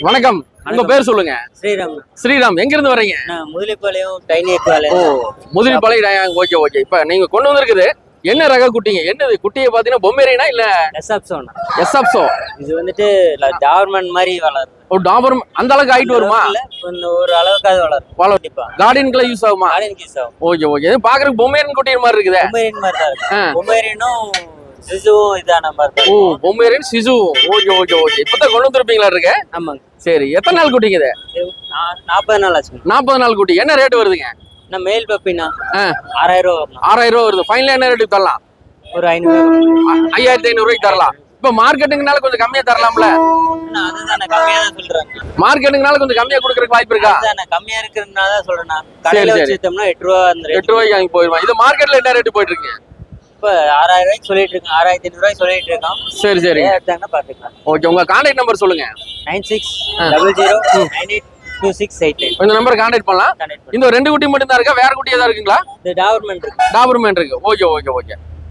வணக்கம். உங்க பேர் சொல்லுங்க. ஸ்ரீராம். ஸ்ரீராம். எங்க இருந்து வர்றீங்க? முதலிப்பாளையம் டைனேட். ஓ, முதலிப்பாளையம். Okay okay. இப்ப நீங்க கொண்டு வந்திருக்குது என்ன ரக குட்டிங்க? என்னது குட்டியை பாத்தீங்கன்னா பொம்மேரியனா இல்ல எஸ்அப்சோனா? எஸ்அப்சோ. இது வந்துட்டு டாபர்மேன் மாதிரி வளரும். ஓ, டாபர்மேன். அந்த அளவுக்கு ஹைட் வருமா? ஒரு அளவுக்காவது வளரும். கண்டிப்பா கார்டனுக்குள்ள யூஸ் ஆகுமா? கார்டனுக்கு யூஸ் ஆகும். Okay okay. இது பாக்குறதுக்கு பொம்மேரியன் குட்டி மாதிரி இருக்குது. பொம்மேரியன் மாதிரி தான் இருக்கு. பொம்மேரியனும் சிசுவும் இதான மாதிரி. ஓ, பொம்மேரியன் சிசு. Okay okay okay. இப்பதான் கொண்டு வந்திருப்பீங்களா இருக்கு? ஆமாங்க. சரி, எத்தனை நாள் குட்டிங்க இது? 40 நாள் ஆச்சு. 40 நாள் குட்டி. என்ன ரேட் வருதுங்க? நான் மேல் பப்பினா 6000 ரூபா வரும். 6000 ரூபா வருது. ஃபைனலா என்ன ரேட்டுக்கு தரலாம்? ஒரு 500. 5500 ரூபாய்க்கு தரலாம். இப்ப மார்க்கெட்டுங்கனால கொஞ்சம் கம்மியா தரலாம்ல? அதுதான் கம்மியா தான் சொல்றாங்க. மார்க்கெட்டுங்கனால கொஞ்சம் கம்மியா கொடுக்கறதுக்கு வாய்ப்பு இருக்கா? அதுதான் கம்மியா இருக்கிறதுனால தான் சொல்றேன். நான் கடையில வச்சிட்டோம்னா 8 ரூபா அந்த 8 ரூபாய்க்கு வாங்கி போயிடுவான். இது மார்க்கெட்ல என்ன ரேட் போயிட்டு இருக்கீங்க? இப்ப 6000 ரூபாய்க்கு சொல்லிட்டு இருக்கேன். 6500 ரூபாய்க்கு சொல்லிட்டு இருக்கோம். சரி சரி. எடுத்தாங்கன்னா பாத்துக்கலாம். ஓகே. உங்க கான்டாக்ட் நம்பர் சொல்லுங்க. 9600982689. இந்த நம்பர் கான்டாக்ட் பண்ணலாம். இந்த ரெண்டு குட்டி மட்டும் தான் இருக்கா? வேற குட்டி ஏதாவது இருக்குங்களா? இந்த டாபர்மேன் இருக்கு. டாபர்மேன் இருக்கு. Okay okay okay.